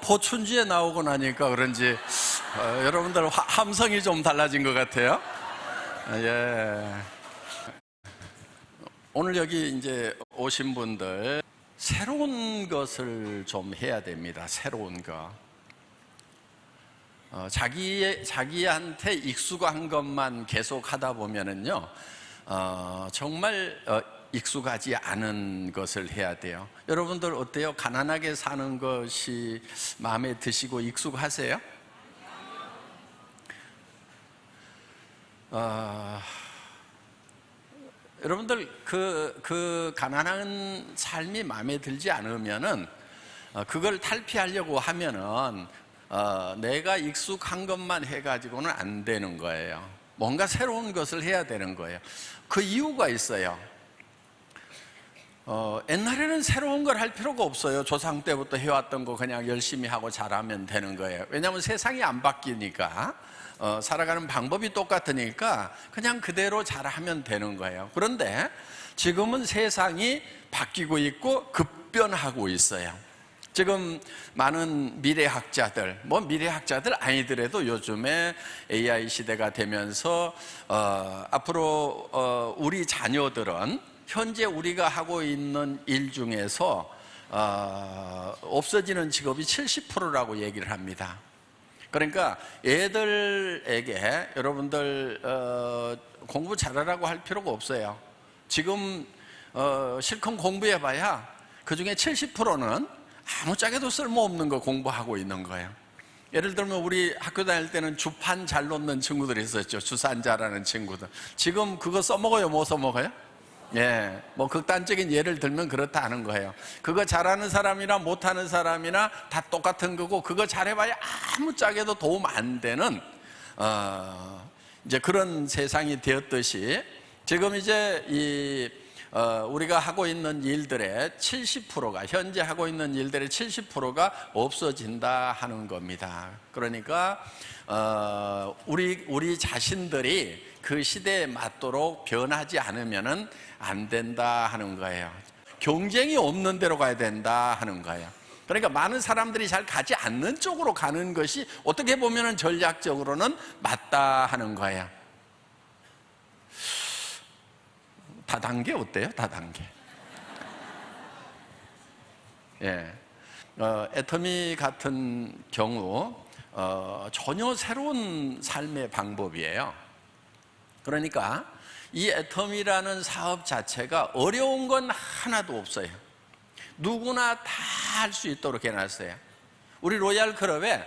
포춘지에 나오고 나니까 그런지 여러분들 함성이 좀 달라진 것 같아요. 예. 오늘 여기 이제 오신 분들 새로운 것을 좀 해야 됩니다. 새로운 거. 자기한테 익숙한 것만 계속 하다 보면은요, 정말 익숙하지 않은 것을 해야 돼요. 여러분들 어때요? 가난하게 사는 것이 마음에 드시고 익숙하세요? 여러분들 그 가난한 삶이 마음에 들지 않으면은 그걸 탈피하려고 하면은 내가 익숙한 것만 해가지고는 안 되는 거예요. 뭔가 새로운 것을 해야 되는 거예요. 그 이유가 있어요. 옛날에는 새로운 걸 할 필요가 없어요. 조상 때부터 해왔던 거 그냥 열심히 하고 잘하면 되는 거예요. 왜냐하면 세상이 안 바뀌니까, 살아가는 방법이 똑같으니까 그냥 그대로 잘하면 되는 거예요. 그런데 지금은 세상이 바뀌고 있고 급변하고 있어요. 지금 많은 미래학자들, 미래학자들 아니더라도 요즘에 AI 시대가 되면서 앞으로 우리 자녀들은 현재 우리가 하고 있는 일 중에서 없어지는 직업이 70%라고 얘기를 합니다. 그러니까 애들에게 여러분들 공부 잘하라고 할 필요가 없어요. 지금 실컷 공부해봐야 그 중에 70%는 아무짝에도 쓸모없는 거 공부하고 있는 거예요. 예를 들면 우리 학교 다닐 때는 주판 잘 놓는 친구들이 있었죠. 주산자라는 친구들. 지금 그거 써먹어요? 못 써먹어요? 예, 극단적인 예를 들면 그렇다는 거예요. 그거 잘하는 사람이나 못하는 사람이나 다 똑같은 거고, 그거 잘해봐야 아무짝에도 도움 안 되는 이제 그런 세상이 되었듯이, 지금 이제 우리가 하고 있는 일들의 70%가, 현재 하고 있는 일들의 70%가 없어진다 하는 겁니다. 그러니까 우리 자신들이 그 시대에 맞도록 변하지 않으면은 안 된다 하는 거예요. 경쟁이 없는 데로 가야 된다 하는 거예요. 그러니까 많은 사람들이 잘 가지 않는 쪽으로 가는 것이 어떻게 보면은 전략적으로는 맞다 하는 거예요. 다단계 어때요? 다단계. 예. 애터미 같은 경우 전혀 새로운 삶의 방법이에요. 그러니까 이 애터미라는 사업 자체가 어려운 건 하나도 없어요. 누구나 다 할 수 있도록 해놨어요. 우리 로얄 클럽에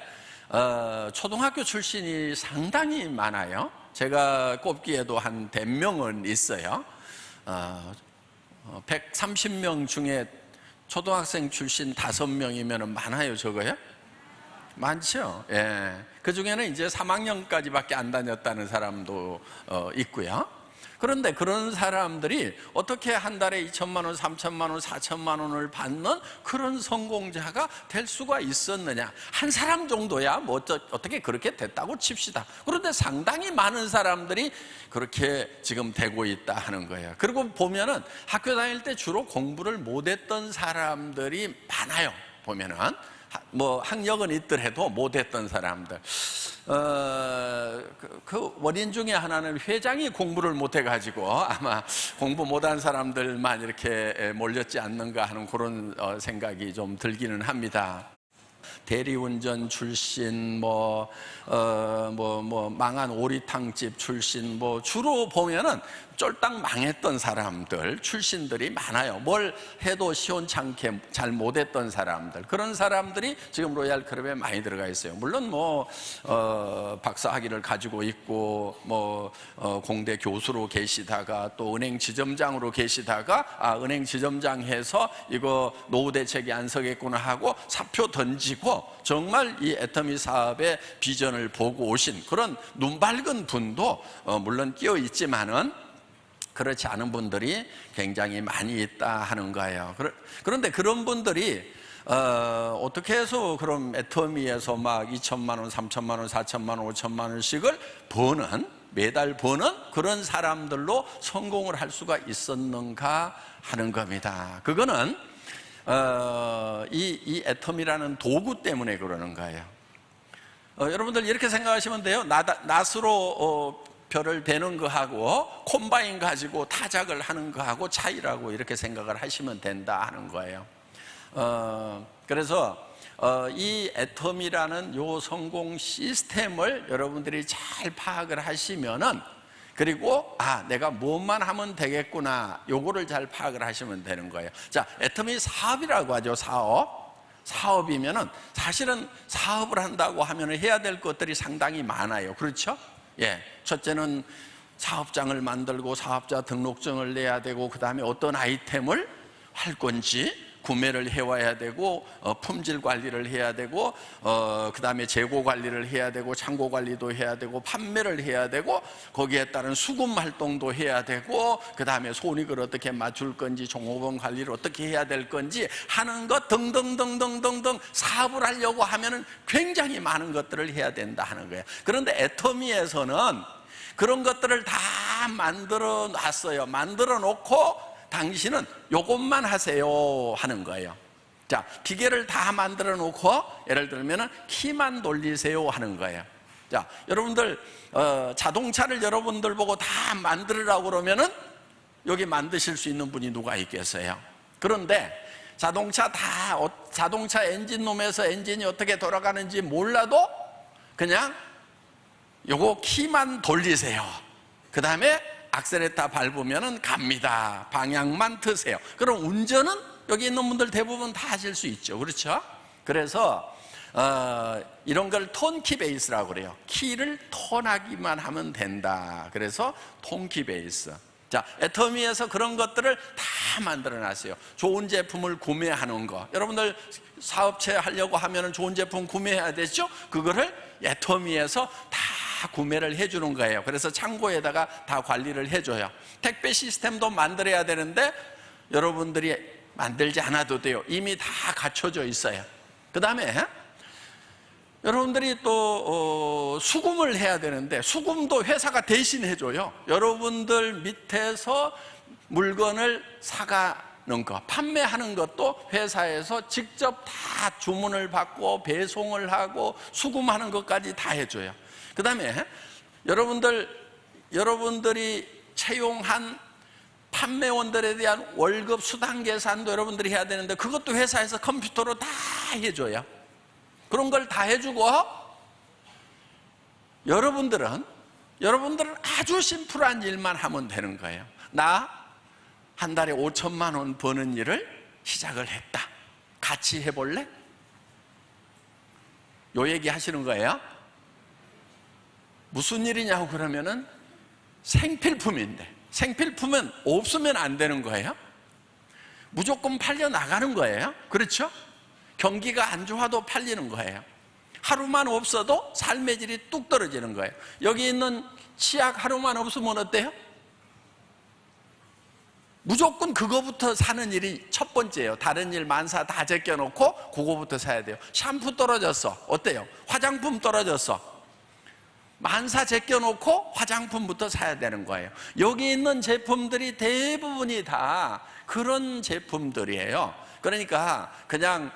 초등학교 출신이 상당히 많아요. 제가 꼽기에도 한 100명은 있어요. 130명 중에 초등학생 출신 5명이면 많아요, 저거요? 많죠. 예. 그 중에는 이제 3학년까지밖에 안 다녔다는 사람도 있고요. 그런데 그런 사람들이 어떻게 한 달에 2천만 원, 3천만 원, 4천만 원을 받는 그런 성공자가 될 수가 있었느냐? 한 사람 정도야 어떻게 그렇게 됐다고 칩시다. 그런데 상당히 많은 사람들이 그렇게 지금 되고 있다 하는 거예요. 그리고 보면은 학교 다닐 때 주로 공부를 못했던 사람들이 많아요. 보면은 학력은 있더라도 못했던 사람들. 그 원인 중에 하나는 회장이 공부를 못해가지고 아마 공부 못한 사람들만 이렇게 몰렸지 않는가 하는 그런 생각이 좀 들기는 합니다. 대리운전 출신, 망한 오리탕집 출신, 주로 보면은 쫄딱 망했던 사람들, 출신들이 많아요. 뭘 해도 시원찮게 잘 못했던 사람들, 그런 사람들이 지금 로얄 클럽에 많이 들어가 있어요. 물론 박사 학위를 가지고 있고, 공대 교수로 계시다가 또 은행 지점장으로 계시다가 은행 지점장 해서 이거 노후 대책이 안 서겠구나 하고 사표 던지고 정말 이 애터미 사업의 비전을 보고 오신 그런 눈 밝은 분도 물론 끼어 있지만은 그렇지 않은 분들이 굉장히 많이 있다 하는 거예요. 그런데 그런 분들이 어떻게 해서 그럼 애터미에서 막 2천만 원, 3천만 원, 4천만 원, 5천만 원씩을 매달 버는 그런 사람들로 성공을 할 수가 있었는가 하는 겁니다. 그거는 이 애터미라는 도구 때문에 그러는 거예요. 여러분들 이렇게 생각하시면 돼요. 낫으로 별을 베는 거하고 콤바인 가지고 타작을 하는 거하고 차이라고 이렇게 생각을 하시면 된다 하는 거예요. 그래서 이 애터미라는 요 성공 시스템을 여러분들이 잘 파악을 하시면은, 그리고 내가 뭐만 하면 되겠구나, 요거를 잘 파악을 하시면 되는 거예요. 자, 애터미 사업이라고 하죠. 사업이면은 사실은 사업을 한다고 하면 해야 될 것들이 상당히 많아요. 그렇죠? 예. 첫째는 사업장을 만들고 사업자 등록증을 내야 되고, 그 다음에 어떤 아이템을 할 건지 구매를 해와야 되고, 품질 관리를 해야 되고, 그 다음에 재고 관리를 해야 되고, 창고 관리도 해야 되고, 판매를 해야 되고, 거기에 따른 수금 활동도 해야 되고, 그 다음에 손익을 어떻게 맞출 건지, 종업원 관리를 어떻게 해야 될 건지 하는 것 등등등등등등, 사업을 하려고 하면은 굉장히 많은 것들을 해야 된다 하는 거예요. 그런데 애터미에서는 그런 것들을 다 만들어 놨어요. 만들어 놓고 당신은 요것만 하세요 하는 거예요. 자, 기계를 다 만들어 놓고 예를 들면 키만 돌리세요 하는 거예요. 자, 여러분들 자동차를 여러분들 보고 다 만들으라고 그러면은 여기 만드실 수 있는 분이 누가 있겠어요? 그런데 자동차 엔진룸에서 엔진이 어떻게 돌아가는지 몰라도 그냥 요거 키만 돌리세요. 그 다음에 악셀레터 밟으면 갑니다. 방향만 트세요. 그럼 운전은 여기 있는 분들 대부분 다 하실 수 있죠. 그렇죠? 그래서 이런 걸 톤키 베이스라고 그래요. 키를 톤하기만 하면 된다. 그래서 톤키 베이스. 자, 애터미에서 그런 것들을 다 만들어 놨어요. 좋은 제품을 구매하는 거. 여러분들 사업체 하려고 하면 좋은 제품 구매해야 되죠? 그거를 애터미에서 다 구매를 해주는 거예요. 그래서 창고에다가 다 관리를 해줘요. 택배 시스템도 만들어야 되는데 여러분들이 만들지 않아도 돼요. 이미 다 갖춰져 있어요. 그 다음에 여러분들이 또 수금을 해야 되는데 수금도 회사가 대신 해줘요. 여러분들 밑에서 물건을 사가는 거, 판매하는 것도 회사에서 직접 다 주문을 받고 배송을 하고 수금하는 것까지 다 해줘요. 그 다음에 여러분들이 채용한 판매원들에 대한 월급 수당 계산도 여러분들이 해야 되는데 그것도 회사에서 컴퓨터로 다 해줘요. 그런 걸 다 해주고 여러분들은 아주 심플한 일만 하면 되는 거예요. 나 한 달에 5천만 원 버는 일을 시작을 했다. 같이 해볼래? 요 얘기 하시는 거예요. 무슨 일이냐고 그러면은 생필품인데, 생필품은 없으면 안 되는 거예요. 무조건 팔려 나가는 거예요. 그렇죠? 경기가 안 좋아도 팔리는 거예요. 하루만 없어도 삶의 질이 뚝 떨어지는 거예요. 여기 있는 치약 하루만 없으면 어때요? 무조건 그거부터 사는 일이 첫 번째예요. 다른 일 만사 다 제껴놓고 그거부터 사야 돼요. 샴푸 떨어졌어. 어때요? 화장품 떨어졌어. 만사 제껴놓고 화장품부터 사야 되는 거예요. 여기 있는 제품들이 대부분이 다 그런 제품들이에요. 그러니까 그냥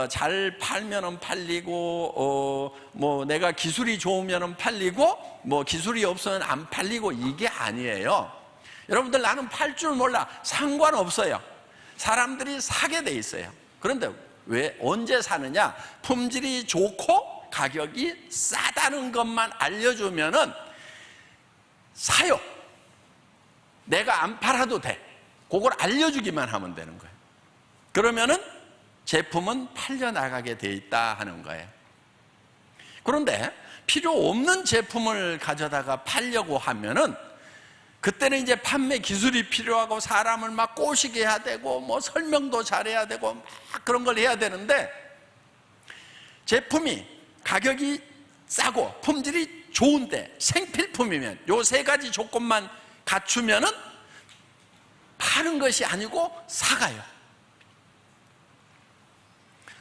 잘 팔면은 팔리고 뭐 내가 기술이 좋으면은 팔리고 뭐 기술이 없으면 안 팔리고 이게 아니에요. 여러분들 나는 팔 줄 몰라. 상관없어요. 사람들이 사게 돼 있어요. 그런데 왜 언제 사느냐? 품질이 좋고 가격이 싸다는 것만 알려주면은 사요. 내가 안 팔아도 돼. 그걸 알려주기만 하면 되는 거예요. 그러면은 제품은 팔려나가게 돼 있다 하는 거예요. 그런데 필요 없는 제품을 가져다가 팔려고 하면은 그때는 이제 판매 기술이 필요하고 사람을 막 꼬시게 해야 되고 뭐 설명도 잘해야 되고 막 그런 걸 해야 되는데 제품이 가격이 싸고 품질이 좋은데 생필품이면 요 세 가지 조건만 갖추면은 파는 것이 아니고 사가요.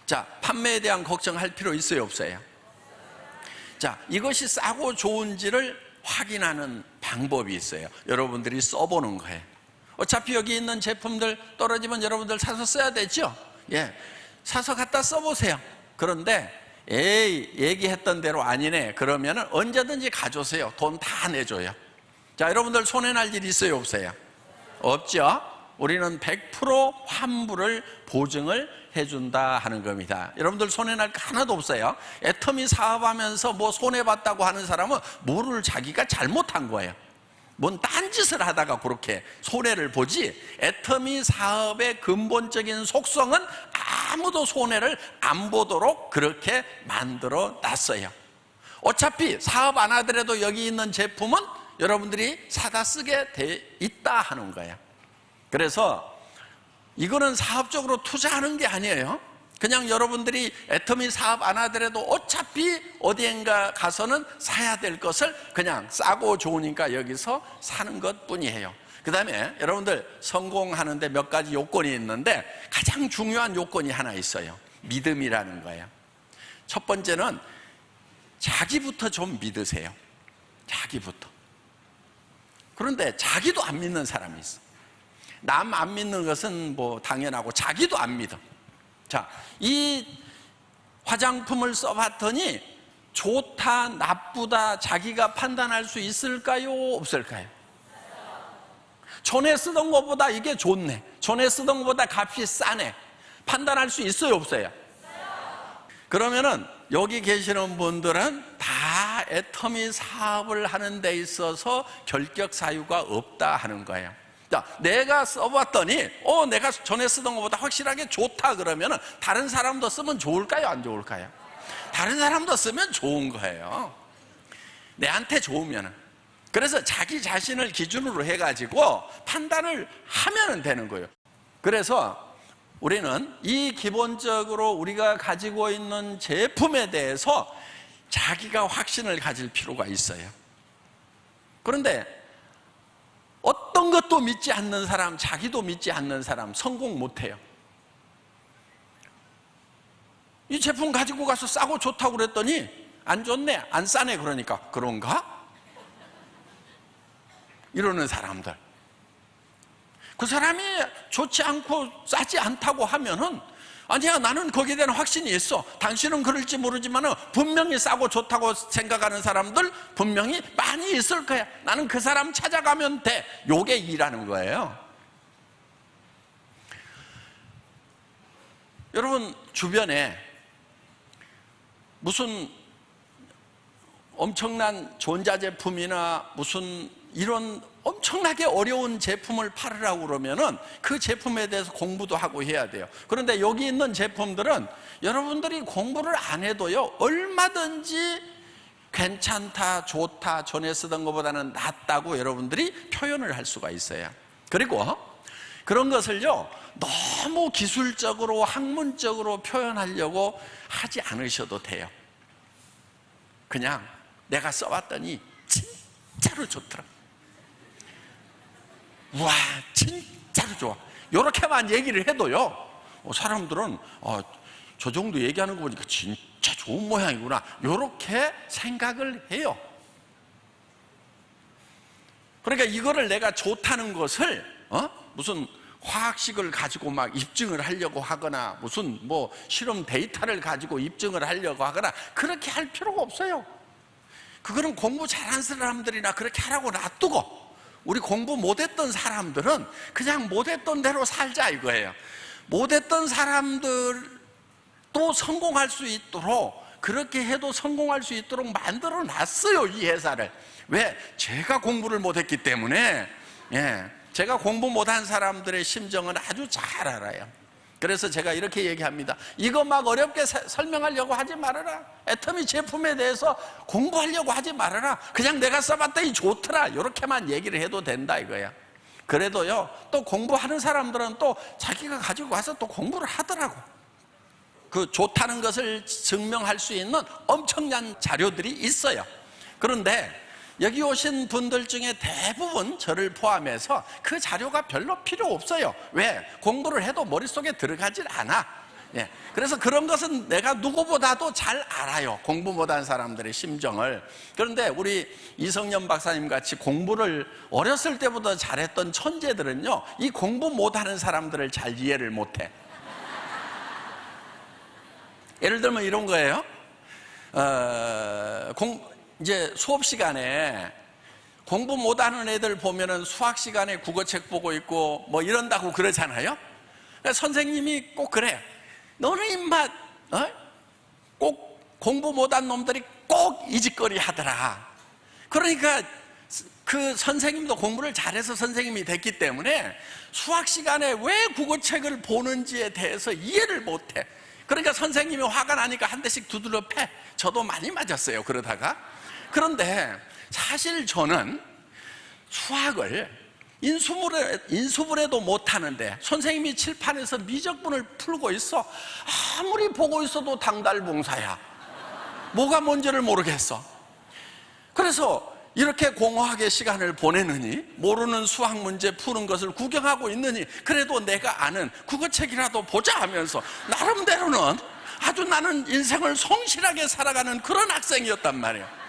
자, 자, 판매에 대한 걱정할 필요 있어요, 없어요? 자, 이것이 싸고 좋은지를 확인하는 방법이 있어요. 여러분들이 써보는 거예요. 어차피 여기 있는 제품들 떨어지면 여러분들 사서 써야 되죠? 예, 사서 갖다 써보세요. 그런데 에이, 얘기했던 대로 아니네 그러면 언제든지 가져오세요. 돈 다 내줘요. 자, 여러분들 손해 날 일 있어요, 없어요? 없죠? 우리는 100% 환불을 보증을 해준다 하는 겁니다. 여러분들 손해 날 거 하나도 없어요. 애터미 사업하면서 뭐 손해봤다고 하는 사람은 뭐를 자기가 잘못한 거예요. 뭔 딴짓을 하다가 그렇게 손해를 보지, 애터미 사업의 근본적인 속성은 아무도 손해를 안 보도록 그렇게 만들어 놨어요. 어차피 사업 안 하더라도 여기 있는 제품은 여러분들이 사다 쓰게 돼 있다 하는 거예요. 그래서 이거는 사업적으로 투자하는 게 아니에요. 그냥 여러분들이 애터미 사업 안 하더라도 어차피 어디엔가 가서는 사야 될 것을 그냥 싸고 좋으니까 여기서 사는 것 뿐이에요. 그 다음에 여러분들 성공하는데 몇 가지 요건이 있는데 가장 중요한 요건이 하나 있어요. 믿음이라는 거예요. 첫 번째는 자기부터 좀 믿으세요. 자기부터. 그런데 자기도 안 믿는 사람이 있어. 남 안 믿는 것은 뭐 당연하고 자기도 안 믿어. 자, 이 화장품을 써봤더니 좋다, 나쁘다 자기가 판단할 수 있을까요? 없을까요? 전에 쓰던 것보다 이게 좋네, 전에 쓰던 것보다 값이 싸네, 판단할 수 있어요, 없어요? 그러면은 여기 계시는 분들은 다 애터미 사업을 하는 데 있어서 결격 사유가 없다 하는 거예요. 자, 내가 써봤더니 내가 전에 쓰던 것보다 확실하게 좋다 그러면 다른 사람도 쓰면 좋을까요, 안 좋을까요? 다른 사람도 쓰면 좋은 거예요. 내한테 좋으면. 그래서 자기 자신을 기준으로 해가지고 판단을 하면 되는 거예요. 그래서 우리는 이 기본적으로 우리가 가지고 있는 제품에 대해서 자기가 확신을 가질 필요가 있어요. 그런데 어떤 것도 믿지 않는 사람, 자기도 믿지 않는 사람 성공 못해요. 이 제품 가지고 가서 싸고 좋다고 그랬더니 안 좋네, 안 싸네, 그러니까 그런가? 이러는 사람들. 그 사람이 좋지 않고 싸지 않다고 하면은 아니야, 나는 거기에 대한 확신이 있어. 당신은 그럴지 모르지만 분명히 싸고 좋다고 생각하는 사람들 분명히 많이 있을 거야. 나는 그 사람 찾아가면 돼. 요게 일하는 거예요. 여러분 주변에 무슨 엄청난 전자제품이나 무슨 이런 엄청나게 어려운 제품을 팔으라고 그러면은 그 제품에 대해서 공부도 하고 해야 돼요. 그런데 여기 있는 제품들은 여러분들이 공부를 안 해도요, 얼마든지 괜찮다, 좋다, 전에 쓰던 것보다는 낫다고 여러분들이 표현을 할 수가 있어요. 그리고 그런 것을요, 너무 기술적으로 학문적으로 표현하려고 하지 않으셔도 돼요. 그냥 내가 써봤더니 진짜로 좋더라. 와, 진짜로 좋아. 이렇게만 얘기를 해도요, 사람들은 저 정도 얘기하는 거 보니까 진짜 좋은 모양이구나, 이렇게 생각을 해요. 그러니까 이거를 내가 좋다는 것을 무슨 화학식을 가지고 막 입증을 하려고 하거나 무슨 뭐 실험 데이터를 가지고 입증을 하려고 하거나 그렇게 할 필요가 없어요. 그거는 공부 잘하는 사람들이나 그렇게 하라고 놔두고, 우리 공부 못했던 사람들은 그냥 못했던 대로 살자 이거예요. 못했던 사람들도 성공할 수 있도록, 그렇게 해도 성공할 수 있도록 만들어 놨어요, 이 회사를. 왜? 제가 공부를 못했기 때문에. 제가 공부 못한 사람들의 심정은 아주 잘 알아요. 그래서 제가 이렇게 얘기합니다. 이거 막 어렵게 설명하려고 하지 말아라. 애터미 제품에 대해서 공부하려고 하지 말아라. 그냥 내가 써봤더니 좋더라, 이렇게만 얘기를 해도 된다 이거야. 그래도요, 또 공부하는 사람들은 또 자기가 가지고 와서 또 공부를 하더라고. 그 좋다는 것을 증명할 수 있는 엄청난 자료들이 있어요. 그런데 여기 오신 분들 중에 대부분 저를 포함해서 그 자료가 별로 필요 없어요. 왜? 공부를 해도 머릿속에 들어가질 않아. 예. 그래서 그런 것은 내가 누구보다도 잘 알아요. 공부 못한 사람들의 심정을. 그런데 우리 이성년 박사님 같이 공부를 어렸을 때부터 잘했던 천재들은요, 이 공부 못하는 사람들을 잘 이해를 못해. 예를 들면 이런 거예요. 이제 수업 시간에 공부 못하는 애들 보면은 수학 시간에 국어책 보고 있고 뭐 이런다고 그러잖아요. 그러니까 선생님이 꼭 그래. 너는 임마 꼭 공부 못한 놈들이 꼭 이 짓거리 하더라. 그러니까 그 선생님도 공부를 잘해서 선생님이 됐기 때문에 수학 시간에 왜 국어책을 보는지에 대해서 이해를 못해. 그러니까 선생님이 화가 나니까 한 대씩 두드려 패. 저도 많이 맞았어요, 그러다가. 그런데 사실 저는 수학을 인수분해도 못하는데 선생님이 칠판에서 미적분을 풀고 있어. 아무리 보고 있어도 당달봉사야. 뭐가 뭔지를 모르겠어. 그래서 이렇게 공허하게 시간을 보내느니, 모르는 수학 문제 푸는 것을 구경하고 있느니, 그래도 내가 아는 국어책이라도 보자 하면서 나름대로는 아주 나는 인생을 성실하게 살아가는 그런 학생이었단 말이에요.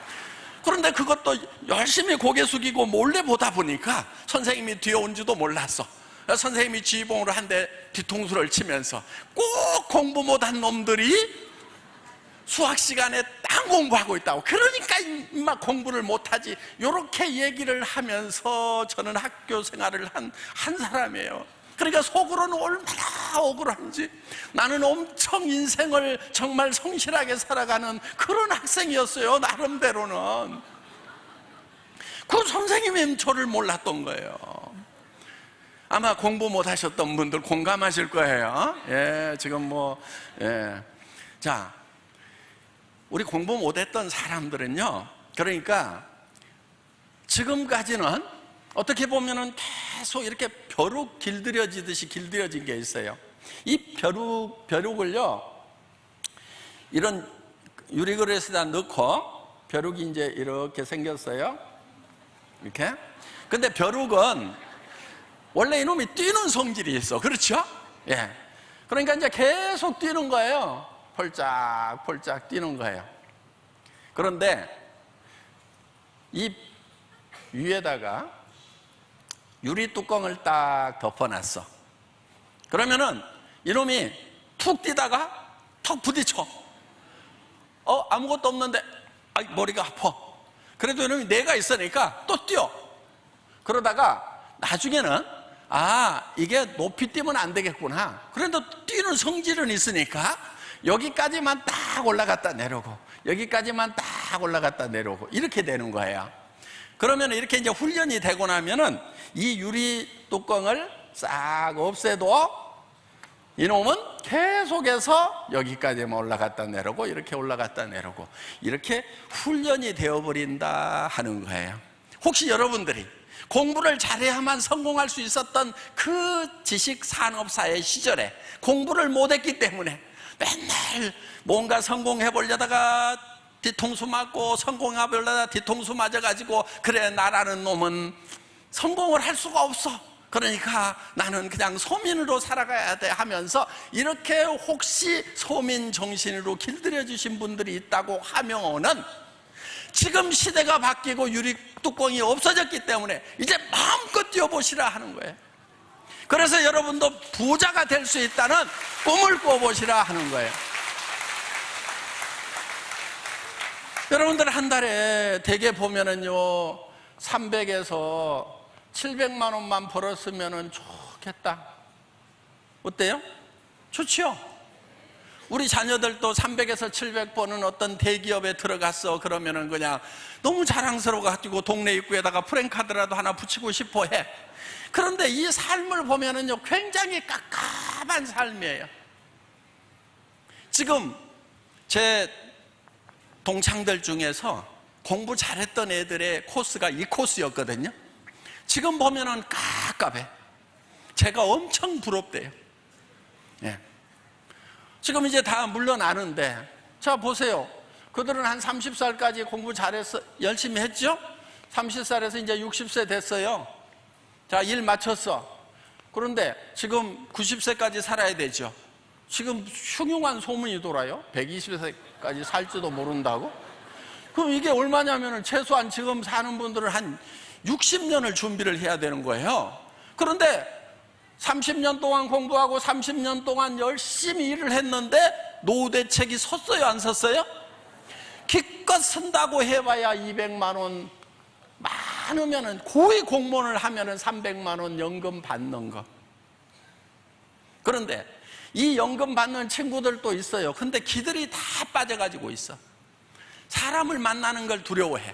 그런데 그것도 열심히 고개 숙이고 몰래 보다 보니까 선생님이 뒤에 온지도 몰랐어. 선생님이 지휘봉으로 한 대 뒤통수를 치면서 꼭 공부 못한 놈들이 수학 시간에 딱 공부하고 있다고. 그러니까 임마 공부를 못하지. 이렇게 얘기를 하면서 저는 학교 생활을 한 사람이에요. 그러니까 속으로는 얼마나 억울한지. 나는 엄청 인생을 정말 성실하게 살아가는 그런 학생이었어요, 나름대로는. 그 선생님이 저를 몰랐던 거예요. 아마 공부 못하셨던 분들 공감하실 거예요. 예, 지금 자, 우리 공부 못했던 사람들은요, 그러니까 지금까지는 어떻게 보면은 계속 이렇게 벼룩 길들여지듯이 길들여진 게 있어요. 이 벼룩을요, 이런 유리그릇에다 넣고, 벼룩이 이제 이렇게 생겼어요. 이렇게. 근데 벼룩은 원래 이놈이 뛰는 성질이 있어. 그렇죠? 예. 그러니까 이제 계속 뛰는 거예요. 폴짝폴짝 뛰는 거예요. 그런데 이 위에다가 유리 뚜껑을 딱 덮어놨어. 그러면은 이놈이 툭 뛰다가 턱 부딪혀. 아무것도 없는데 머리가 아파. 그래도 이놈이 내가 있으니까 또 뛰어. 그러다가 나중에는 이게 높이 뛰면 안 되겠구나. 그래도 뛰는 성질은 있으니까 여기까지만 딱 올라갔다 내려오고, 여기까지만 딱 올라갔다 내려오고, 이렇게 되는 거예요. 그러면 이렇게 이제 훈련이 되고 나면은 이 유리 뚜껑을 싹 없애도 이놈은 계속해서 여기까지만 올라갔다 내려오고, 이렇게 올라갔다 내려오고, 이렇게 훈련이 되어버린다 하는 거예요. 혹시 여러분들이 공부를 잘해야만 성공할 수 있었던 그 지식산업사회 시절에 공부를 못했기 때문에 맨날 뭔가 성공해 보려다가 뒤통수 맞고, 성공해 보려다가 뒤통수 맞아가지고, 그래 나라는 놈은 성공을 할 수가 없어, 그러니까 나는 그냥 소민으로 살아가야 돼 하면서 이렇게 혹시 소민 정신으로 길들여 주신 분들이 있다고 하면은, 지금 시대가 바뀌고 유리 뚜껑이 없어졌기 때문에 이제 마음껏 뛰어보시라 하는 거예요. 그래서 여러분도 부자가 될 수 있다는 꿈을 꿔보시라 하는 거예요. 여러분들 한 달에 대개 보면은요, 300에서 700만 원만 벌었으면 좋겠다. 어때요? 좋지요? 우리 자녀들도 300에서 700 버는 어떤 대기업에 들어갔어. 그러면은 그냥 너무 자랑스러워가지고 동네 입구에다가 프랜카드라도 하나 붙이고 싶어 해. 그런데 이 삶을 보면은요, 굉장히 깝깝한 삶이에요. 지금 제 동창들 중에서 공부 잘했던 애들의 코스가 이 코스였거든요. 지금 보면은 깝깝해. 제가 엄청 부럽대요. 예. 지금 이제 다 물러나는데, 자 보세요. 그들은 한 30살까지 공부 잘해서 열심히 했죠? 30살에서 이제 60세 됐어요. 자, 일 마쳤어. 그런데 지금 90세까지 살아야 되죠. 지금 흉흉한 소문이 돌아요. 120세까지 살지도 모른다고? 그럼 이게 얼마냐면은 최소한 지금 사는 분들은 한 60년을 준비를 해야 되는 거예요. 그런데 30년 동안 공부하고 30년 동안 열심히 일을 했는데 노후 대책이 섰어요, 안 섰어요? 기껏 쓴다고 해봐야 200만 원, 많으면은 고위 공무원을 하면은 300만 원 연금 받는 거. 그런데 이 연금 받는 친구들도 있어요. 근데 기들이 다 빠져가지고 있어. 사람을 만나는 걸 두려워해.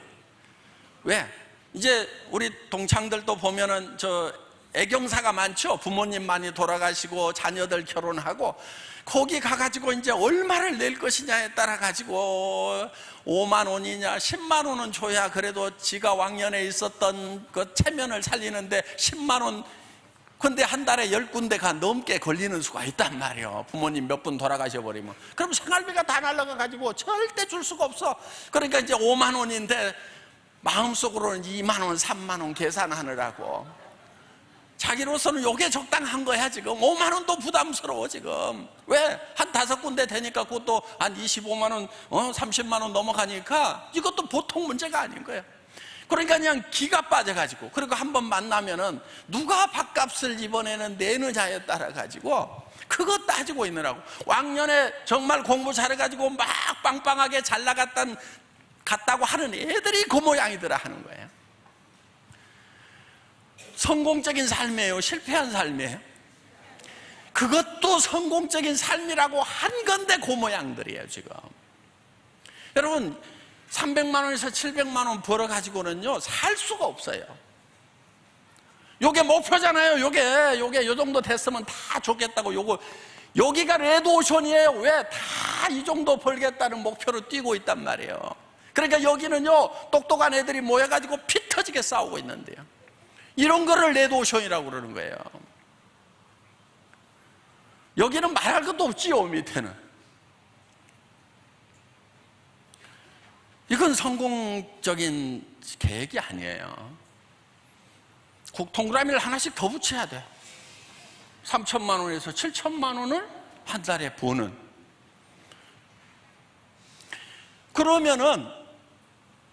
왜? 이제 우리 동창들도 보면은 저 애경사가 많죠. 부모님 많이 돌아가시고 자녀들 결혼하고 거기 가가지고 이제 얼마를 낼 것이냐에 따라 가지고 5만 원이냐 10만 원은 줘야 그래도 지가 왕년에 있었던 그 체면을 살리는데 10만 원, 근데 한 달에 10군데가 넘게 걸리는 수가 있단 말이에요. 부모님 몇 분 돌아가셔 버리면. 그럼 생활비가 다 날라가 가지고 절대 줄 수가 없어. 그러니까 이제 5만 원인데 마음속으로는 2만 원 3만 원 계산하느라고 자기로서는 요게 적당한 거야. 지금 5만 원도 부담스러워. 지금 왜? 한 5군데 되니까 그것도 한 25만 원 30만 원 넘어가니까 이것도 보통 문제가 아닌 거야. 그러니까 그냥 기가 빠져가지고, 그리고 한번 만나면은 누가 밥값을 이번에는 내느냐에 따라 가지고 그거 따지고 있느라고. 왕년에 정말 공부 잘해가지고 막 빵빵하게 잘 갔다고 하는 애들이 그 모양이더라 하는 거예요. 성공적인 삶이에요? 실패한 삶이에요? 그것도 성공적인 삶이라고 한 건데 그 모양들이에요 지금. 여러분 300만 원에서 700만 원 벌어가지고는요 살 수가 없어요. 요게 목표잖아요. 요게 요 정도 됐으면 다 좋겠다고. 여기가 레드오션이에요. 왜? 다 이 정도 벌겠다는 목표로 뛰고 있단 말이에요. 그러니까 여기는요 똑똑한 애들이 모여가지고 피 터지게 싸우고 있는데요, 이런 거를 레드오션이라고 그러는 거예요. 여기는 말할 것도 없지요. 밑에는 이건 성공적인 계획이 아니에요. 동그라미를 하나씩 더 붙여야 돼. 3천만 원에서 7천만 원을 한 달에 버는. 그러면은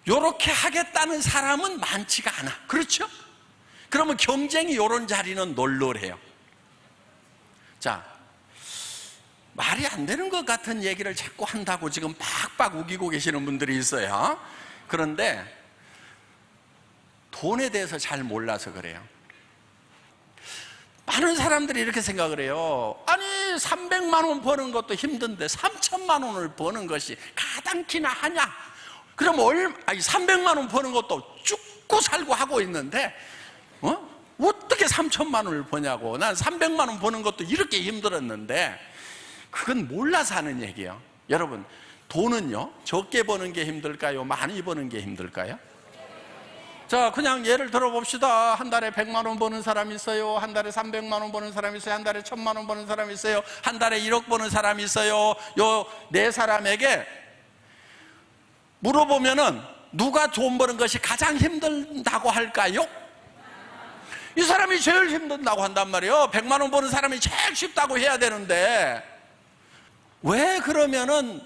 요렇게 하겠다는 사람은 많지가 않아. 그렇죠? 그러면 경쟁이 요런 자리는 널널해요. 자, 말이 안 되는 것 같은 얘기를 자꾸 한다고 지금 팍팍 우기고 계시는 분들이 있어요. 그런데 돈에 대해서 잘 몰라서 그래요. 많은 사람들이 이렇게 생각을 해요. 아니 300만 원 버는 것도 힘든데 3천만 원을 버는 것이 가당키나 하냐? 그럼 300만 원 버는 것도 죽고 살고 하고 있는데 어떻게 3천만 원을 버냐고. 난 300만 원 버는 것도 이렇게 힘들었는데. 그건 몰라서 하는 얘기예요. 여러분 돈은요 적게 버는 게 힘들까요? 많이 버는 게 힘들까요? 자, 그냥 예를 들어 봅시다. 한 달에 100만 원 버는 사람이 있어요. 한 달에 300만 원 버는 사람이 있어요. 한 달에 1000만 원 버는 사람이 있어요. 한 달에 1억 버는 사람이 있어요. 요 네 사람에게 물어보면은 누가 돈 버는 것이 가장 힘들다고 할까요? 이 사람이 제일 힘든다고 한단 말이에요. 100만 원 버는 사람이 제일 쉽다고 해야 되는데, 왜 그러면은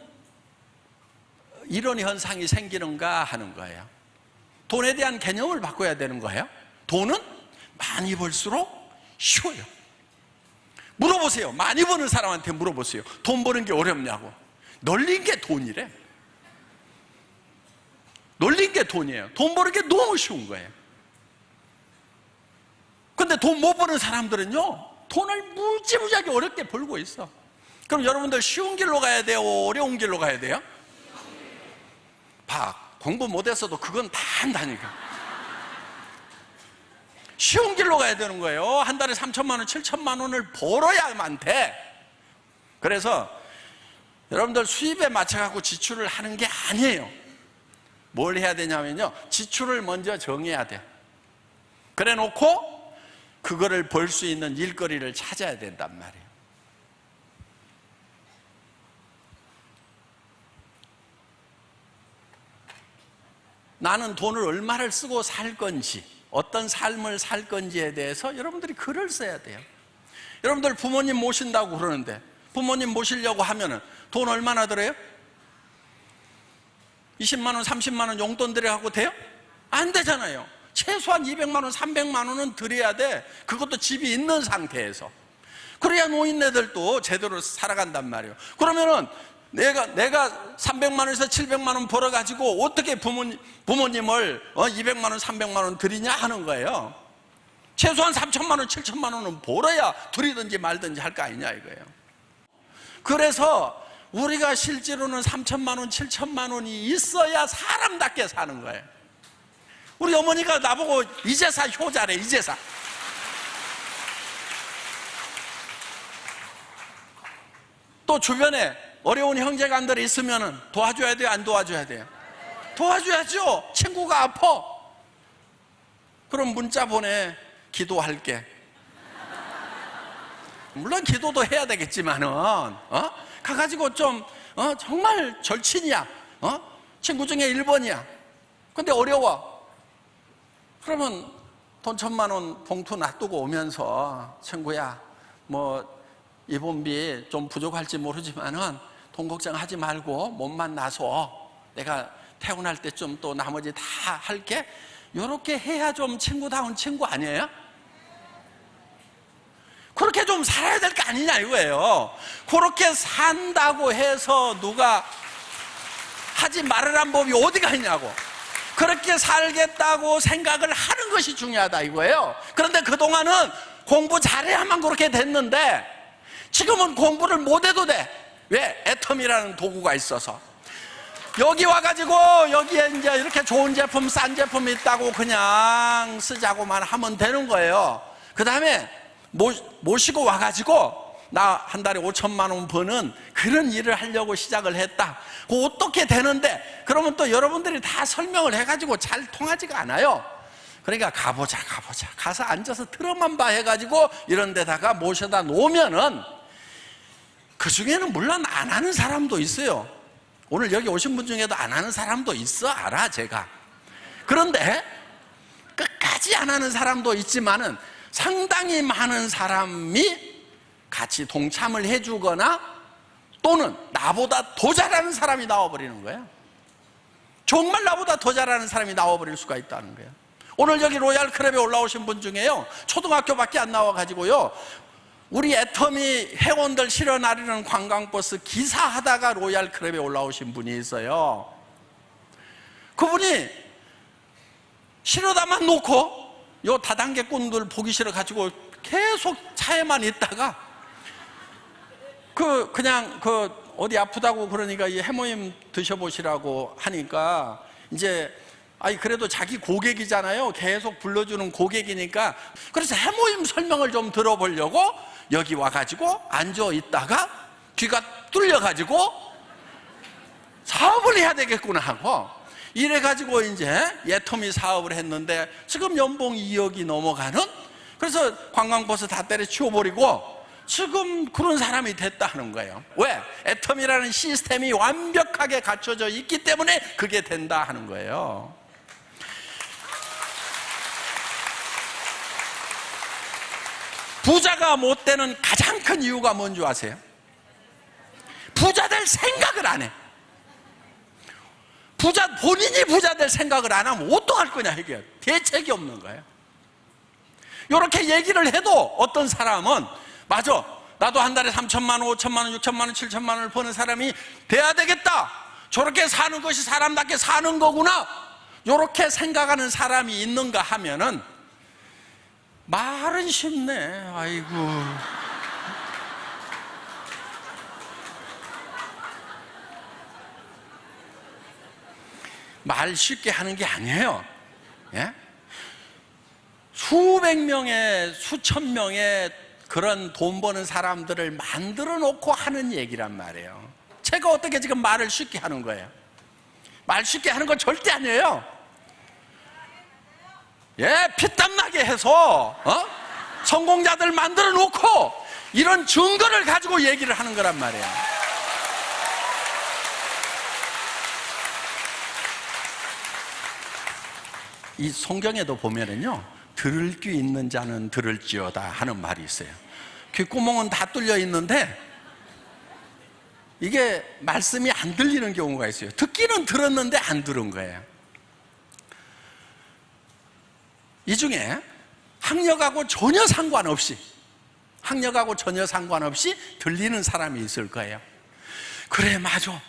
이런 현상이 생기는가 하는 거예요. 돈에 대한 개념을 바꿔야 되는 거예요. 돈은 많이 벌수록 쉬워요. 물어보세요. 많이 버는 사람한테 물어보세요. 돈 버는 게 어렵냐고. 널린 게 돈이래. 널린 게 돈이에요. 돈 버는 게 너무 쉬운 거예요. 근데 돈 못 버는 사람들은요 돈을 무지무지하게 어렵게 벌고 있어. 그럼 여러분들 쉬운 길로 가야 돼요? 어려운 길로 가야 돼요? 공부 못했어도 그건 다 한다니까. 쉬운 길로 가야 되는 거예요. 한 달에 3천만 원, 7천만 원을 벌어야만 돼. 그래서 여러분들 수입에 맞춰갖고 지출을 하는 게 아니에요. 뭘 해야 되냐면요 지출을 먼저 정해야 돼. 그래 놓고 그거를 벌 수 있는 일거리를 찾아야 된단 말이에요. 나는 돈을 얼마를 쓰고 살 건지, 어떤 삶을 살 건지에 대해서 여러분들이 글을 써야 돼요. 여러분들 부모님 모신다고 그러는데 부모님 모시려고 하면은 돈 얼마나 들어요? 20만 원, 30만 원 용돈 드려하고 돼요? 안 되잖아요. 최소한 200만 원, 300만 원은 드려야 돼. 그것도 집이 있는 상태에서. 그래야 노인네들도 제대로 살아간단 말이에요. 그러면은 내가 300만 원에서 700만 원 벌어가지고 어떻게 부모님을 200만 원, 300만 원 드리냐 하는 거예요. 최소한 3천만 원, 7천만 원은 벌어야 드리든지 말든지 할 거 아니냐 이거예요. 그래서 우리가 실제로는 3천만 원, 7천만 원이 있어야 사람답게 사는 거예요. 우리 어머니가 나보고 이제사 효자래, 이제사. 또 주변에 어려운 형제간들이 있으면 도와줘야 돼요, 안 도와줘야 돼요? 도와줘야죠. 친구가 아파. 그럼 문자 보내. 기도할게. 물론 기도도 해야 되겠지만은 가가지고 좀 정말 절친이야, 친구 중에 1번이야. 근데 어려워. 그러면 돈 1,000만 원 봉투 놔두고 오면서 친구야, 뭐 이번비 좀 부족할지 모르지만은 돈 걱정하지 말고 몸만 나서 내가 퇴근할 때쯤 또 나머지 다 할게. 이렇게 해야 좀 친구다운 친구 아니에요? 그렇게 좀 살아야 될 거 아니냐 이거예요. 그렇게 산다고 해서 누가 하지 말으란 법이 어디가 있냐고. 그렇게 살겠다고 생각을 하는 것이 중요하다 이거예요. 그런데 그동안은 공부 잘해야만 그렇게 됐는데 지금은 공부를 못해도 돼. 왜? 애텀이라는 도구가 있어서. 여기 와가지고 여기에 이제 이렇게 좋은 제품, 싼 제품이 있다고 그냥 쓰자고만 하면 되는 거예요. 그 다음에 모시고 와가지고 나 한 달에 5천만 원 버는 그런 일을 하려고 시작을 했다. 그 어떻게 되는데? 그러면 또 여러분들이 다 설명을 해가지고 잘 통하지가 않아요. 그러니까 가보자. 가서 앉아서 들어만 봐 해가지고 이런 데다가 모셔다 놓으면은 그 중에는 물론 안 하는 사람도 있어요. 오늘 여기 오신 분 중에도 안 하는 사람도 있어, 알아 제가. 그런데 끝까지 안 하는 사람도 있지만은 상당히 많은 사람이 같이 동참을 해주거나 또는 나보다 더 잘하는 사람이 나와버리는 거예요. 정말 나보다 더 잘하는 사람이 나와버릴 수가 있다는 거예요. 오늘 여기 로얄 클럽에 올라오신 분 중에요, 초등학교밖에 안 나와가지고요, 우리 애터미 회원들 실어 나르는 관광버스 기사하다가 로얄 클럽에 올라오신 분이 있어요. 그분이 실어다만 놓고 요 다단계꾼들 보기 싫어 가지고 계속 차에만 있다가 그냥 어디 아프다고 그러니까 이 해모임 드셔보시라고 하니까 이제 그래도 자기 고객이잖아요. 계속 불러주는 고객이니까 그래서 해모임 설명을 좀 들어보려고 여기 와가지고 앉아 있다가 귀가 뚫려가지고 사업을 해야 되겠구나 하고 이래가지고 이제 애터미 사업을 했는데 지금 연봉 2억이 넘어가는, 그래서 관광버스 다 때려치워버리고 지금 그런 사람이 됐다는 거예요. 왜? 애터미라는 시스템이 완벽하게 갖춰져 있기 때문에 그게 된다 하는 거예요. 부자가 못 되는 가장 큰 이유가 뭔지 아세요? 부자 될 생각을 안 해. 본인이 부자 될 생각을 안 하면 어떡할 거냐, 이게 대책이 없는 거예요. 이렇게 얘기를 해도 어떤 사람은 맞아, 나도 한 달에 3천만 원, 5천만 원, 6천만 원, 7천만 원을 버는 사람이 돼야 되겠다, 저렇게 사는 것이 사람답게 사는 거구나, 이렇게 생각하는 사람이 있는가 하면은 말은 쉽네. 아이고, 말 쉽게 하는 게 아니에요. 예? 수백 명의, 수천 명의 그런 돈 버는 사람들을 만들어 놓고 하는 얘기란 말이에요. 제가 어떻게 지금 말을 쉽게 하는 거예요? 말 쉽게 하는 건 절대 아니에요. 피땀 나게 해서 성공자들 만들어 놓고 이런 증거를 가지고 얘기를 하는 거란 말이에요. 이 성경에도 보면은요, 들을 귀 있는 자는 들을지어다 하는 말이 있어요. 귓구멍은 다 뚫려 있는데 이게 말씀이 안 들리는 경우가 있어요. 듣기는 들었는데 안 들은 거예요. 이 중에 학력하고 전혀 상관없이 들리는 사람이 있을 거예요. 그래, 맞아.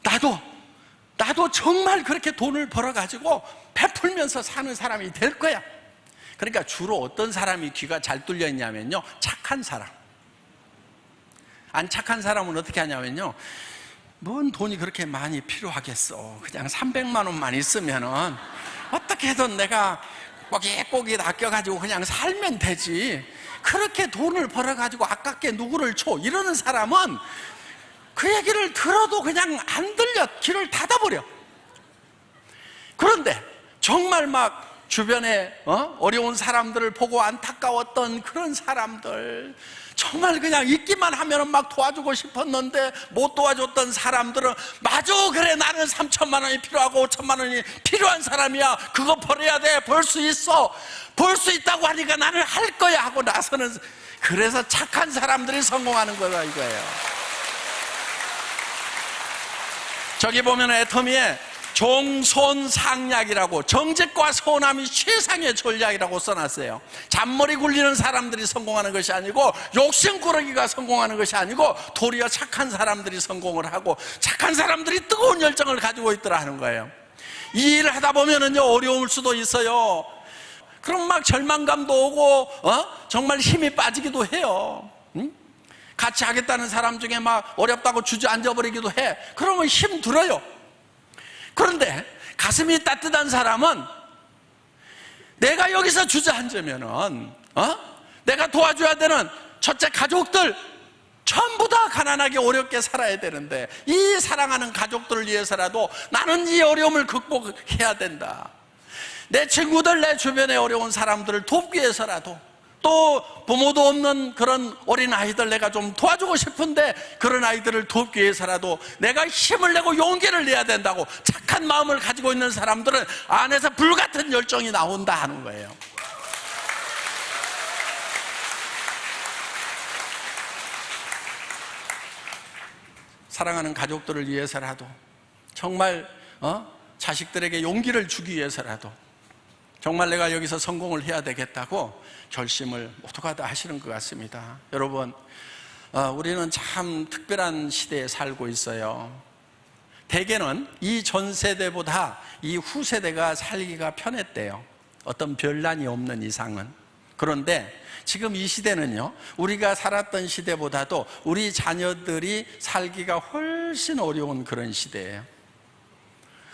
나도 정말 그렇게 돈을 벌어가지고 베풀면서 사는 사람이 될 거야. 그러니까 주로 어떤 사람이 귀가 잘 뚫려 있냐면요, 착한 사람. 안 착한 사람은 어떻게 하냐면요, 뭔 돈이 그렇게 많이 필요하겠어. 그냥 300만 원만 있으면은 어떻게든 내가 꼬깃꼬깃 아껴가지고 그냥 살면 되지. 그렇게 돈을 벌어가지고 아깝게 누구를 줘. 이러는 사람은 그 얘기를 들어도 그냥 안 들려. 귀를 닫아버려. 그런데 정말 막 주변에 어려운 사람들을 보고 안타까웠던 그런 사람들, 정말 그냥 있기만 하면 막 도와주고 싶었는데 못 도와줬던 사람들은, 맞아, 그래, 나는 3천만 원이 필요하고 5천만 원이 필요한 사람이야. 그거 벌어야 돼. 벌 수 있어. 벌 수 있다고 하니까 나는 할 거야 하고 나서는, 그래서 착한 사람들이 성공하는 거다 이거예요. 저기 보면 애터미에 종손상략이라고, 정직과 선함이 최상의 전략이라고 써놨어요. 잔머리 굴리는 사람들이 성공하는 것이 아니고, 욕심꾸러기가 성공하는 것이 아니고, 도리어 착한 사람들이 성공을 하고, 착한 사람들이 뜨거운 열정을 가지고 있더라 하는 거예요. 이 일을 하다 보면은요, 어려울 수도 있어요. 그럼 막 절망감도 오고, 정말 힘이 빠지기도 해요. 같이 하겠다는 사람 중에 막 어렵다고 주저앉아버리기도 해. 그러면 힘 들어요. 그런데 가슴이 따뜻한 사람은, 내가 여기서 주저앉으면은 내가 도와줘야 되는 첫째 가족들 전부 다 가난하게 어렵게 살아야 되는데, 이 사랑하는 가족들을 위해서라도 나는 이 어려움을 극복해야 된다. 내 친구들, 내 주변에 어려운 사람들을 돕기 위해서라도, 또 부모도 없는 그런 어린아이들 내가 좀 도와주고 싶은데 그런 아이들을 돕기 위해서라도 내가 힘을 내고 용기를 내야 된다고, 착한 마음을 가지고 있는 사람들은 안에서 불같은 열정이 나온다 하는 거예요. 사랑하는 가족들을 위해서라도, 정말 자식들에게 용기를 주기 위해서라도, 정말 내가 여기서 성공을 해야 되겠다고 결심을 모두가 다 하시는 것 같습니다. 여러분, 우리는 참 특별한 시대에 살고 있어요. 대개는 이 전 세대보다 이 후세대가 살기가 편했대요. 어떤 별난이 없는 이상은. 그런데 지금 이 시대는요, 우리가 살았던 시대보다도 우리 자녀들이 살기가 훨씬 어려운 그런 시대예요.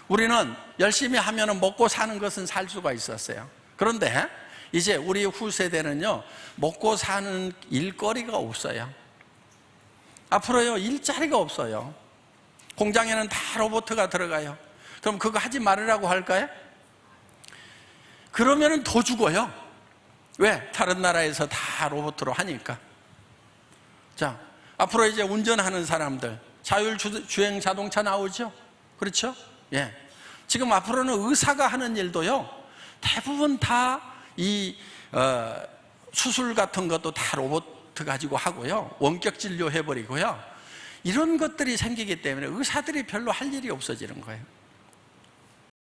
우리는 열심히 하면 먹고 사는 것은 살 수가 있었어요. 그런데 이제 우리 후세대는요, 먹고 사는 일거리가 없어요. 앞으로요, 일자리가 없어요. 공장에는 다 로봇가 들어가요. 그럼 그거 하지 말으라고 할까요? 그러면 더 죽어요. 왜? 다른 나라에서 다 로봇으로 하니까. 자, 앞으로 이제 운전하는 사람들, 자율주행 자동차 나오죠? 그렇죠? 예. 지금 앞으로는 의사가 하는 일도요, 대부분 다 이 수술 같은 것도 다 로봇 가지고 하고요, 원격 진료 해버리고요, 이런 것들이 생기기 때문에 의사들이 별로 할 일이 없어지는 거예요.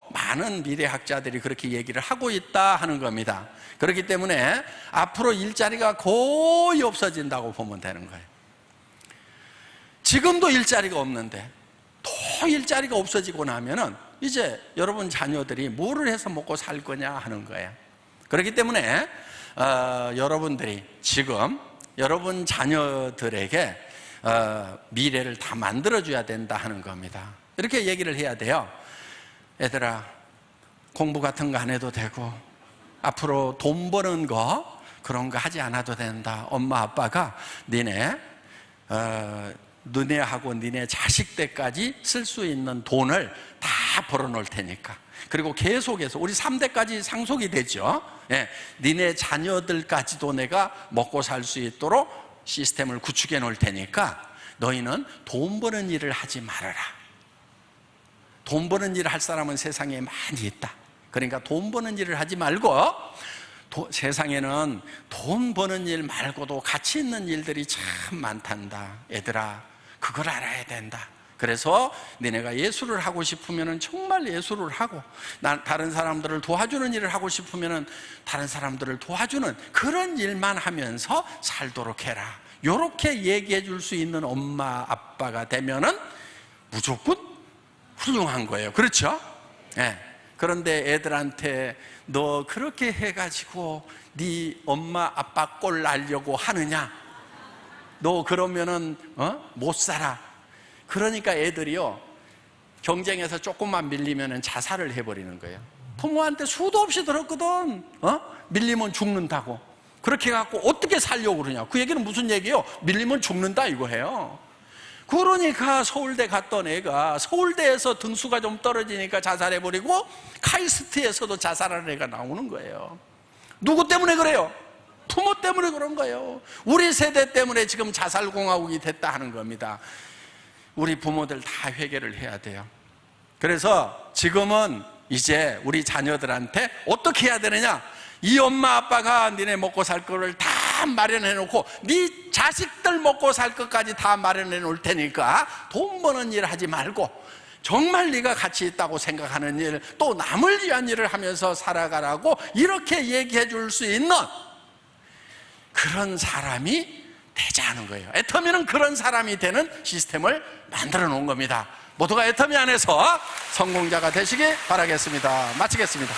많은 미래학자들이 그렇게 얘기를 하고 있다 하는 겁니다. 그렇기 때문에 앞으로 일자리가 거의 없어진다고 보면 되는 거예요. 지금도 일자리가 없는데 더 일자리가 없어지고 나면은 이제 여러분 자녀들이 뭐를 해서 먹고 살 거냐 하는 거예요. 그렇기 때문에 여러분들이 지금 여러분 자녀들에게 미래를 다 만들어줘야 된다 하는 겁니다. 이렇게 얘기를 해야 돼요. 얘들아, 공부 같은 거 안 해도 되고 앞으로 돈 버는 거 그런 거 하지 않아도 된다. 엄마 아빠가 너네하고 니네 자식 때까지 쓸 수 있는 돈을 다 벌어놓을 테니까, 그리고 계속해서 우리 3대까지 상속이 되죠. 예, 니네 자녀들까지도 내가 먹고 살 수 있도록 시스템을 구축해 놓을 테니까 너희는 돈 버는 일을 하지 말아라. 돈 버는 일을 할 사람은 세상에 많이 있다. 그러니까 돈 버는 일을 하지 말고, 세상에는 돈 버는 일 말고도 가치 있는 일들이 참 많단다. 얘들아, 그걸 알아야 된다. 그래서 너네가 예술을 하고 싶으면 정말 예술을 하고, 다른 사람들을 도와주는 일을 하고 싶으면 다른 사람들을 도와주는 그런 일만 하면서 살도록 해라. 이렇게 얘기해 줄 수 있는 엄마 아빠가 되면은 무조건 훌륭한 거예요. 그렇죠? 네. 그런데 애들한테 너 그렇게 해가지고 네 엄마 아빠 꼴 날려고 하느냐? 너 그러면은 못 살아. 그러니까 애들이요, 경쟁에서 조금만 밀리면 자살을 해버리는 거예요. 부모한테 수도 없이 들었거든. 밀리면 죽는다고. 그렇게 해갖고 어떻게 살려고 그러냐. 그 얘기는 무슨 얘기예요? 밀리면 죽는다 이거 해요. 그러니까 서울대 갔던 애가 서울대에서 등수가 좀 떨어지니까 자살해버리고 카이스트에서도 자살하는 애가 나오는 거예요. 누구 때문에 그래요? 부모 때문에 그런 거예요. 우리 세대 때문에 지금 자살공화국이 됐다 하는 겁니다. 우리 부모들 다 회개를 해야 돼요. 그래서 지금은 이제 우리 자녀들한테 어떻게 해야 되느냐? 이 엄마 아빠가 니네 먹고 살 거를 다 마련해 놓고 네 자식들 먹고 살 것까지 다 마련해 놓을 테니까 돈 버는 일 하지 말고 정말 네가 가치 있다고 생각하는 일, 또 남을 위한 일을 하면서 살아가라고 이렇게 얘기해 줄 수 있는 그런 사람이 되자는 거예요. 애터미는 그런 사람이 되는 시스템을 만들어 놓은 겁니다. 모두가 애터미 안에서 성공자가 되시기 바라겠습니다. 마치겠습니다.